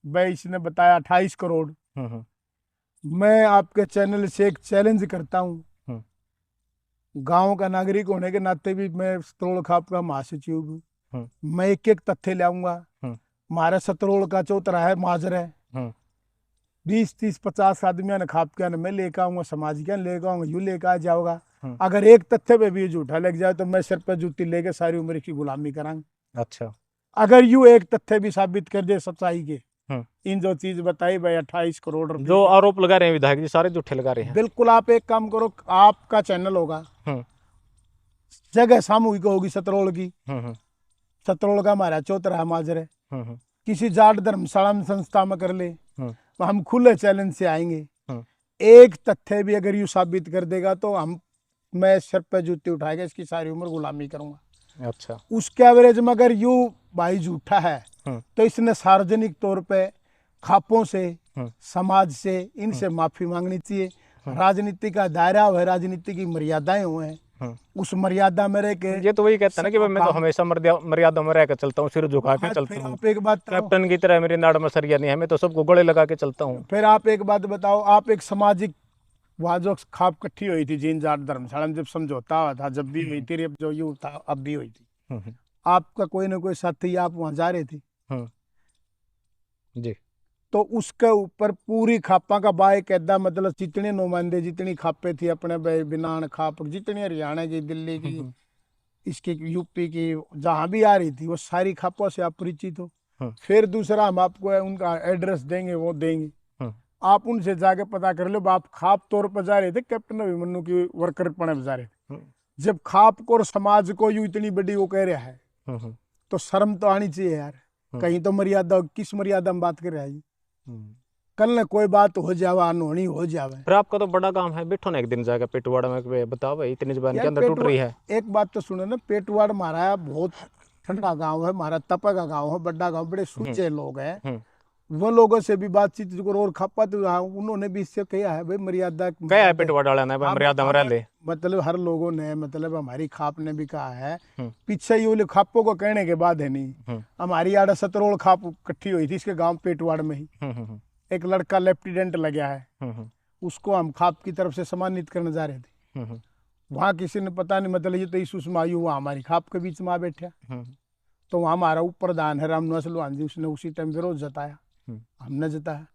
भाई इसने बताया 28 करोड़। मैं आपके चैनल से एक चैलेंज करता हूँ, गांव का नागरिक होने के नाते भी मैं सतरोल खाप का महासचिव हूँ। मैं एक एक तथ्य लाऊंगा। हमारा सतरोल का चौतरा है माजर है, 20 30 50 आदमियों ने खाप के मैं लेकर आऊंगा, समाज के लेकर आऊंगा, यू लेकर आ जाओगा। अगर एक तथ्य पे भी झूठा लग जाए तो मैं सिर पर जूती लेके सारी उम्र की गुलामी करांगा।
अच्छा,
अगर यू एक तथ्य भी साबित कर दे सच्चाई के, इन जो चीज बताई भाई 28 करोड़ रुपए
जो आरोप लगा रहे हैं विधायक जी सारे झूठे लगा रहे हैं।
बिल्कुल। आप एक काम करो, आपका चैनल होगा, जगह सामूहिक होगी सतरोल की, सतरोल का हमारा चौतरा माजर है, किसी जाट धर्मशाला में संस्था में कर ले, तो हम खुले चैलेंज से आएंगे। एक तथ्य भी अगर यू साबित कर देगा तो मैं सिर पे जूती उठाएगा, इसकी सारी उम्र गुलामी करूंगा।
अच्छा,
उसके एवरेज में अगर यू भाई झूठा है तो इसने सार्वजनिक तौर पे खापों से, समाज से, इनसे माफी मांगनी चाहिए। राजनीति का दायरा है, राजनीति की मर्यादाएं हुए, उस मर्यादा में रह के।
ये तो वही कहता है ना कि भाई मैं तो हमेशा मर्यादा में रह कर चलता हूँ, सिर झुका के चलता हूँ।
आप एक बात
कैप्टन की तरह मेरी नाड़ में सरिया नहीं है, मैं तो सबको गले लगा के चलता हूँ।
फिर आप एक बात बताओ, आप एक सामाजिक, वहाँ जो खाप इकट्ठी हुई थी जीन जाट धर्मशाला में, जब समझौता हुआ था, जब भी हुई थी, जो यू था अब भी हुई थी, आपका कोई ना कोई साथी, आप वहाँ जा रहे थे
जी,
तो उसके ऊपर पूरी खापा का बाकायदा, मतलब जितने नुमाइंदे, जितनी खापे थी अपने बिनान खाप, जितनी हरियाणा की, दिल्ली की, इसकी यूपी की, जहाँ भी आ रही थी, वो सारी खापों से आप परिचित हो। फिर दूसरा, हम आपको उनका एड्रेस देंगे, वो देंगे, आप उनसे जाके पता कर लो। आप खाप तौर पर जा रहे थे, कैप्टन अभिमन्यु की वर्कर पणे जा रहे थे, जब खाप को और समाज को यू इतनी बड़ी वो कह रहा है तो शर्म तो आनी चाहिए यार। कहीं तो मर्यादा, किस मर्यादा में बात कर रहा है? कल न कोई बात हो जावा, अनहोनी हो जावे।
पर आपका तो बड़ा काम है, बैठो ना एक दिन जाकर पेटवाड़ा में, बताओ भाई इतनी जुबान के अंदर टूट रही है।
एक बात तो सुनो ना, पेटवाड़ हमारा बहुत ठंडा गांव है, हमारा तपा का गांव है, बड़ा गांव, बड़े सूचे लोग हैं। वो लोगों से भी बातचीत करो, और खपा तो उन्होंने भी इससे कहा है भाई मर्यादा,
क्या है पेटवाड़ा ने मर्यादा में रह ले,
मतलब हर लोगों ने, मतलब हमारी खाप ने भी कहा है, पीछे ये खापों को कहने के बाद है नहीं, हमारी आड़ा सतरोल खाप इकट्ठी हुई थी इसके गांव पेटवाड़ में ही। एक लड़का लेफ्टिनेंट लगा है, उसको हम खाप की तरफ से सम्मानित करने जा रहे थे। वहाँ किसी ने पता नहीं, मतलब ये तो इस उसमें आयु हुआ, हमारी खाप के बीच में आ बैठा, तो वहाँ हमारा प्रधान है रामनिवास लोहान जी, उसने उसी टाइम विरोध जताया, हमने जताया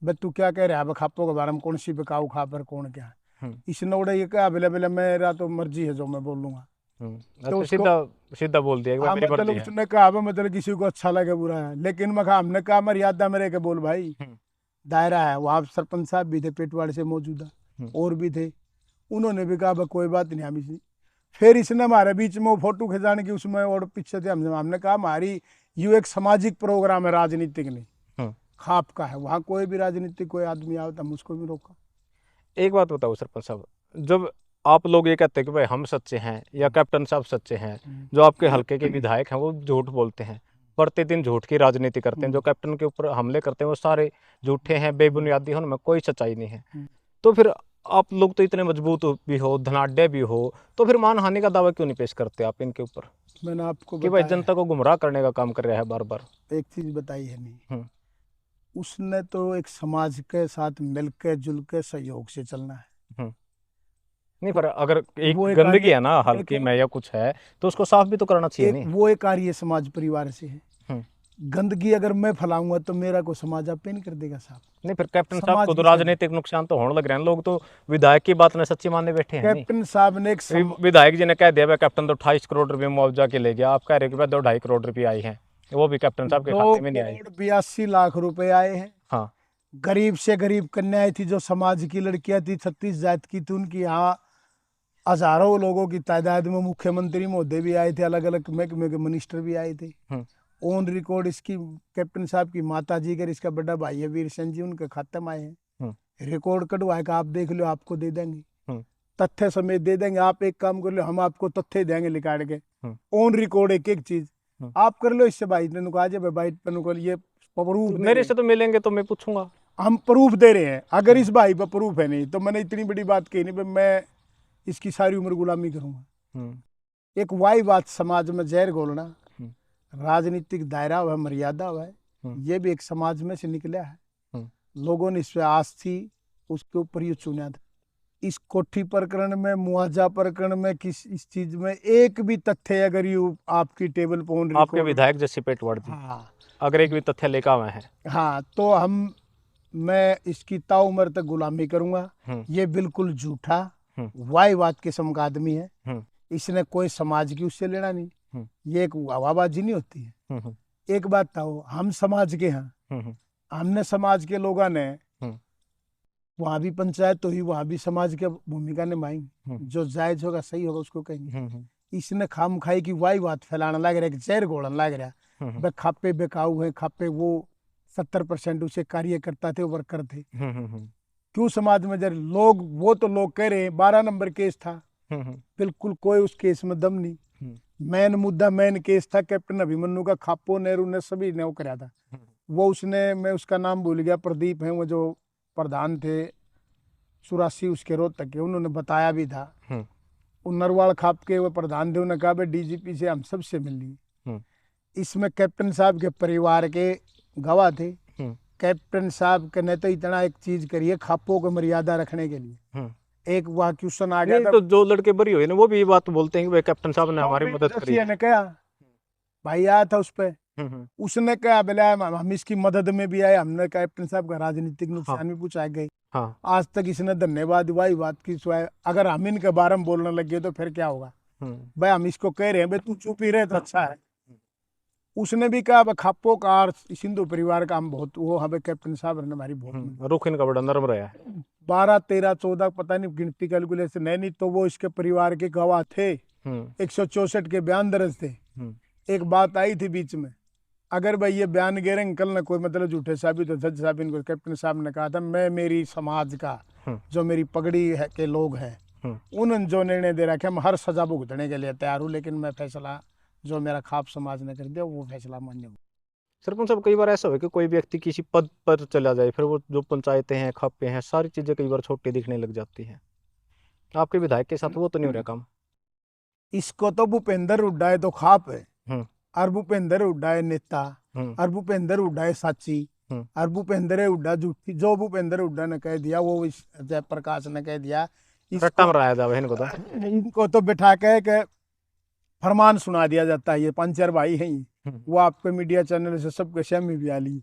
भाई तू क्या कह रहा है खापों के बारे में, कौन सी बिकाऊ खाप है, कौन क्या है। इसने उड़े ये कहा अवेलेबल मेरा तो मर्जी है जो मैं बोलूंगा,
तो सीधा बोल दिया मेरी
मतलब
मर्जी
उसने कहा मतलब किसी को अच्छा लगे बुरा है, लेकिन मैं हमने कहा मर्यादा में रह के बोल भाई, दायरा है। वहाँ सरपंच साहब भी थे पेटवाड़ से मौजूदा, और भी थे, उन्होंने भी कहा कोई बात नहीं, हम इसी। फिर इसने हमारे बीच में वो फोटो खिंचाने की उसमें और पीछे थे, हमने कहा हमारी यू एक सामाजिक प्रोग्राम है, राजनीतिक नहीं, खाप का है, वहाँ कोई भी राजनीतिक कोई आदमी आओ तो हम उसको भी रोका।
एक बात बताओ सरपंच साहब, जब आप लोग ये कहते हैं कि भाई हम सच्चे हैं या कैप्टन साहब सच्चे हैं, जो आपके हल्के के विधायक हैं वो झूठ बोलते हैं, प्रतिदिन झूठ की राजनीति करते हैं, जो कैप्टन के ऊपर हमले करते हैं वो सारे झूठे हैं, बेबुनियादी हैं, उनमें कोई सच्चाई नहीं है, तो फिर आप लोग तो इतने मजबूत भी हो, धनाढ़ भी हो, तो फिर मानहानि का दावा क्यों नहीं पेश करते आप इनके ऊपर?
मैंने आपको
कि भाई जनता को गुमराह करने का काम कर रहा है बार बार।
एक चीज बताई है नहीं, उसने तो एक समाज के साथ मिलकर जुलकर सहयोग से चलना है।
नहीं, पर अगर एक गंदगी है ना हल्के में या कुछ है तो उसको साफ भी तो करना चाहिए। नहीं,
वो एक कार्य समाज परिवार से है, गंदगी अगर मैं फैलाऊंगा तो मेरा को समाज आप पे नहीं कर देगा साहब।
नहीं, फिर कैप्टन साहब को तो राजनीतिक नुकसान तो होने लग रहे हैं, लोग तो विधायक की बात ने सच्ची मानने बैठे हैं।
कैप्टन साहब ने एक
विधायक जी ने कह दिया कैप्टन तो 28 करोड़ रुपए मुआवजा के ले गया, आप कह रहे हो कि 2-2.5 करोड़ रुपए आई हैं, वो भी कैप्टन साहब के खाते में नहीं आई।
82 लाख रुपए आए हैं।
हाँ,
गरीब से गरीब कन्याएं थी, जो समाज की लड़कियां थी, 36 जात की थी, उनकी यहाँ हजारों लोगों की तादाद में मुख्यमंत्री महोदय भी आए थे, अलग अलग महकमे के मिनिस्टर भी आए थे। ऑन रिकॉर्ड इसकी कैप्टन साहब की माता जी कर, इसका बड़ा भाई है वीर सिंह जी, उनके खाते में आए हैं। रिकॉर्ड कटवाए का आप देख लो, आपको दे देंगे, तथ्य समेत दे देंगे। आप एक काम कर लो, हम आपको तथ्य देंगे निकाल के, ऑन रिकॉर्ड एक एक चीज आप कर लो। इससे भाई ने कहा जब भाई ये प्रूफ
मेरे से तो मिलेंगे तो मैं पूछूंगा,
हम प्रूफ दे रहे हैं। अगर इस भाई पर प्रूफ है नहीं तो मैंने इतनी बड़ी बात कही नहीं, मैं इसकी सारी उम्र गुलामी करूंगा। एक वाई बात समाज में जहर घोलना, राजनीतिक दायरा हुआ, मर्यादा हुआ है, ये भी एक समाज में से निकला है। लोगों ने इस पे आस थी, उसके ऊपर ये चुना था। इस कोठी प्रकरण में, मुआवजा प्रकरण में, किस इस चीज में एक भी तथ्य अगर यू आपकी टेबल पर
आपके विधायक जैसे पेट वर्दी,
हाँ
अगर एक भी तथ्य लेकर आए हैं,
हाँ, तो मैं इसकी ताउम्र तक गुलामी करूंगा। ये बिल्कुल झूठा वाईवाद किस्म का आदमी है। इसने कोई समाज की उससे लेना नहीं। ये एक हवाबाजी नहीं होती है। एक बात था, हम समाज के हैं, हमने समाज के लोगों ने वहां भी पंचायत तो ही, वहां भी समाज की भूमिका निभाएंगे। जो जायज होगा, सही होगा, उसको कहेंगे। इसने खाम खाई की वाईवाद फैलाना लग रहा है, जहर घोड़न लग रहा है। खापे बेकाऊ है, खापे वो 70% उसे कार्यकर्ता थे, वर्कर थे। क्यों समाज में जर लोग, वो तो लोग कह रहे हैं 12 नंबर केस था, बिल्कुल कोई उस केस में दम नहीं। मेन मुद्दा, मेन केस था कैप्टन अभिमन्यु का, खापो नेहरू ने सभी ने वो कराया था। वो उसने, मैं उसका नाम भूल गया, प्रदीप है वो जो प्रधान थे 84 उसके रोहतक के, उन्होंने बताया भी था। उन नरवाल खाप के वो प्रधान थे, उन्होंने कहा भाई डीजीपी से हम सबसे मिल लिए। इसमें कैप्टन साहब के परिवार के गवाह थे। कैप्टन साहब ने तो इतना एक चीज करी है, खापों को मर्यादा रखने के लिए। एक वहाँ क्वेश्चन आ गया था,
तो जो लड़के बरी हुए ना वो भी ये बात बोलते हैं कि कैप्टन साहब ने हमारी मदद करी।
ने कहा भाई आया था उस पे, उसने कहा बोले हम इसकी मदद में भी आए। हमने कैप्टन साहब का राजनीतिक नुकसान भी पूछा गए। आज तक इसने धन्यवाद वाई बात की सिवाय, अगर हम इनके बारे में बोलने लगे तो फिर क्या होगा। भाई हम इसको कह रहे हैं भाई तू चुप ही रहे तो अच्छा है। उसने भी कहा खापो का और सिंधु परिवार का हम बहुत वो, हमें कैप्टन साहब ने हमारी बहुत
रुख इनका बड़ा नरम रहा है।
12, 13, 14 पता नहीं गिनती कैलकुलेशन है नहीं, तो वो इसके परिवार के गवाह थे। 164 के बयान दर्ज थे। एक बात आई थी बीच में, अगर भाई ये बयान गिरेंगे कल न कोई मतलब झूठे साबित हो, जज साहब इनको, कैप्टन साहब ने कहा था मैं मेरी समाज का जो मेरी पगड़ी है के लोग हैं उन्होंने जो निर्णय दे रखा है, मैं हर सजा भुगतने के लिए तैयार हूँ, लेकिन मैं फैसला जो मेरा खाप समाज ने कर दिया वो फैसला मान्य हो।
सरपंच साहब, कई बार ऐसा हो कि कोई व्यक्ति किसी पद पर चला जाए, फिर वो जो पंचायतें हैं, खापे हैं, सारी चीजें कई बार छोटी दिखने लग जाती हैं। आपके विधायक के साथ वो तो नहीं हो रहा काम?
इसको तो भूपेंद्र हुड्डा है तो खाप है, और भूपेंद्र हुड्डा है नेता, और भूपेंद्र हुड्डा है साची, और भूपेंद्र हुड्डा झूठी। जो भूपेंद्र हुड्डा ने कह दिया वो इस जयप्रकाश ने कह दिया, इनको तो बिठा के फरमान सुना दिया जाता है। ये 5-4 भाई हैं, वो आपके मीडिया चैनल से सबके सहमी भी आली।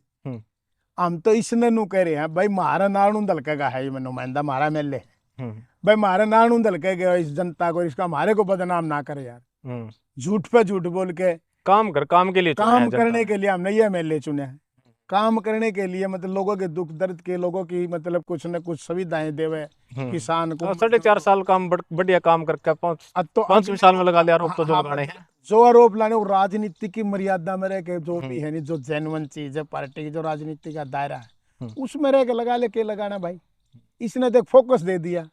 हम तो इसने नू कह रहे हैं भाई मारा नाणु दलकेगा है, ये नुमाइंदा मारा मेले भाई मारा नाणु दलकेगा इस जनता को, इसका हमारे को बदनाम ना करे यार। झूठ पे झूठ बोल के
काम के लिए,
काम करने के लिए हमने ये एमएलए चुने हैं। काम करने के लिए, मतलब लोगों के दुख दर्द के, लोगों की मतलब कुछ न कुछ सुविधाएं देवे किसान को।
4.5 साल काम बढ़िया काम करके 5 साल में लगा लिया आरोप तो जो लगाने हैं,
जो आरोप लाने वो राजनीति की मर्यादा में रह के, जो भी है नहीं, जो जेन्युइन चीज है पार्टी की, जो राजनीति का दायरा है उसमें रह के लगा ले के लगाना भाई। इसने तो फोकस दे दिया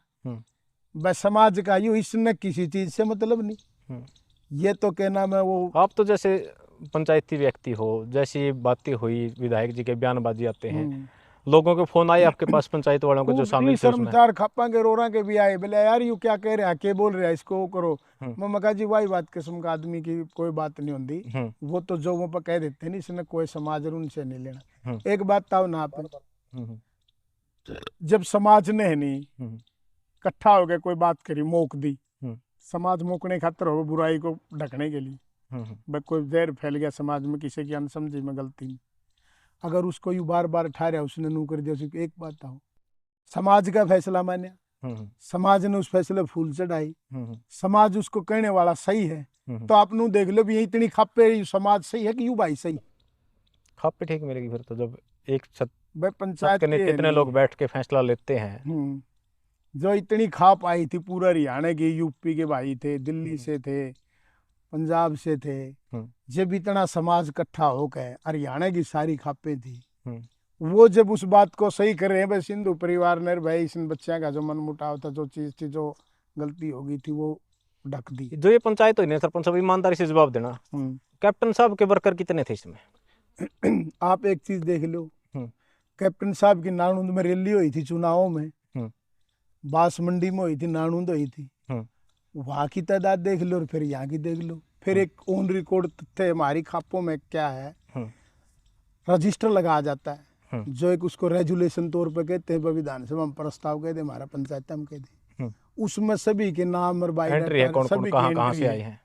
बस समाज का, यू इसने किसी चीज से मतलब नहीं। ये तो कहना मैं वो,
आप तो जैसे पंचायती व्यक्ति हो, जैसी बातें हुई, विधायक जी के बयानबाजी आते हैं, लोगों के फोन आए आपके पास पंचायत वालों को जो शामिल थे उसमें?
शर्मसार खप्पा के रोरा के भी आए, बोले यार यू क्या कह रहे हैं, क्या बोल रहे हैं, इसको करो। मैं कहा जी वही बात किस्म का आदमी की कोई बात नहीं होती, वो तो जो वो पर कह देते नहीं, इसने कोई समाज उनसे नहीं लेना। एक बात था ना आप, जब समाज ने है नहीं इकट्ठा हो गया कोई बात करी, मोक दी, समाज मोकने खातर हो, बुराई को ढकने के लिए, भाई कोई जहर फैल गया समाज में, किसी की अनसमझी में गलती में, अगर उसको यू बार बार ठहरा उसने नू कर दिया, एक बात था समाज का फैसला मान्या, समाज ने उस फैसले फूल चढ़ाई, समाज उसको कहने वाला सही है, तो आप नू देख लो भी इतनी खापे समाज सही है कि यू भाई सही
खापे ठीक मिलेगी। फिर तो जब एक
भाई पंचायत
सबके
के
कितने लोग बैठ के फैसला लेते हैं।
जो इतनी खाप आई थी पूरा हरियाणा के, यूपी के भाई थे, दिल्ली से थे, पंजाब से थे, जब इतना समाज इकट्ठा होकर हरियाणा की सारी खापें थी, वो जब उस बात को सही कर रहे हैं भाई सिंधु परिवार ने भाई इन बच्चों का जो मन मुटाव था, जो चीज थी, जो गलती हो गई थी, वो ढक दी।
जो ये पंचायत हुई ना, सरपंच साहब ईमानदारी से जवाब देना, कैप्टन साहब के वर्कर कितने थे इसमें?
आप एक चीज देख लो, कैप्टन साहब की नानूंद में रैली हुई थी चुनावों में, बांस मंडी में हुई थी, नानूंद हुई थी, वहां की तादाद देख लो और फिर यहाँ की देख लो। फिर एक ऑन रिकॉर्ड तथ्य हमारी खापों में क्या है, रजिस्टर लगाया जाता है, जो एक उसको रेजुलेशन तौर पे कहते हैं, विधानसभा में प्रस्ताव कहते हैं, हमारा पंचायत हम कहते हैं, उसमें सभी के नाम और बायोडाटा सभी की एंट्री है।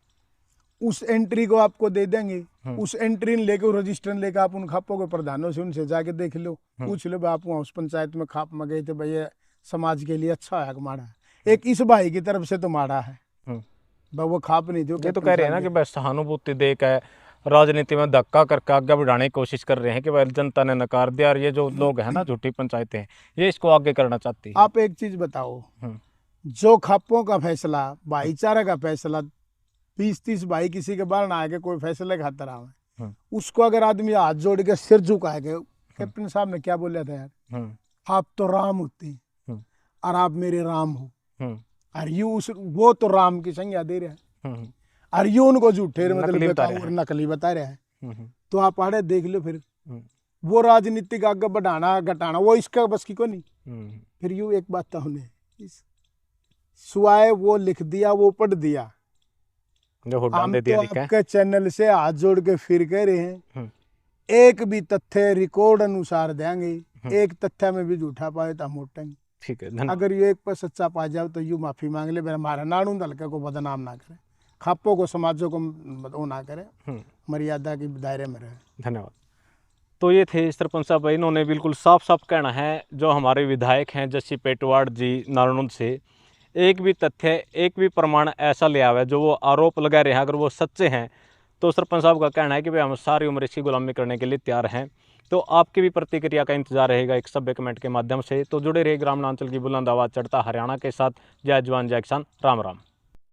उस एंट्री को आपको दे देंगे, उस एंट्री लेके रजिस्टर लेके आप उन खापों के प्रधानों से उनसे जाके देख लो, पूछ लो आप वहाँ उस पंचायत में खाप में गए थे, भाई समाज के लिए अच्छा है माड़ा है, एक इस भाई की तरफ से तो माड़ा है, वो खाप नहीं थी।
ये तो कह रहे हैं ना कि बस सहानुभूति देकर राजनीति में धक्का करके आगे बढ़ाने की कोशिश कर रहे हैं कि भाई जनता ने नकार दिया, और ये जो लोग हैं ना झूठी पंचायतें, ये इसको आगे करना चाहती है।
आप एक चीज बताओ, जो खापों का फैसला, भाईचारा का फैसला, 20-30 भाई किसी के बाहर ना आके कोई फैसले खातर आवे, उसको अगर आदमी हाथ जोड़ के सिर झुकाएगा, कैप्टन साहब ने क्या बोला था यार, आप तो राम होते और आप मेरे राम हो, और यू उस वो तो राम की संज्ञा दे रहे हैं, और यू उनको झूठे मतलब नकली बता रहे हैं। तो आप आड़े देख लो, फिर वो राजनीतिक आगे बढ़ाना घटाना वो इसका बस की को नहीं। फिर यू एक बात तो हमने सुआए वो लिख दिया, वो पढ़ दिया, हम तो आपके चैनल से हाथ जोड़ के फिर कह रहे हैं, एक भी तथ्य रिकॉर्ड अनुसार देंगे, एक तथ्य में भी झूठा पाए तो हम उठेंगे।
ठीक है,
अगर ये एक पर सच्चा पा जाओ तो यू माफी मांग ले, हमारा नाड़ू हल्के को बदनाम ना करे, खापों को समाजों को वो ना करे, मर्यादा के दायरे में रहे।
धन्यवाद। तो ये थे सरपंच साहब, इन्होंने बिल्कुल साफ साफ कहना है, जो हमारे विधायक हैं जस्सी पेटवाड़ जी नारायण से, एक भी तथ्य, एक भी प्रमाण ऐसा ले आवे जो वो आरोप लगा रहे हैं, अगर वो सच्चे हैं तो सरपंच साहब का कहना है कि भाई हम सारी उम्र इसकी गुलामी करने के लिए तैयार हैं। तो आपकी भी प्रतिक्रिया का इंतजार रहेगा एक सभ्य कमेंट के माध्यम से। तो जुड़े रहिए ग्रामीण अंचल की बुलंद आवाज़ चढ़ता हरियाणा के साथ। जय जवान जय किसान, राम राम।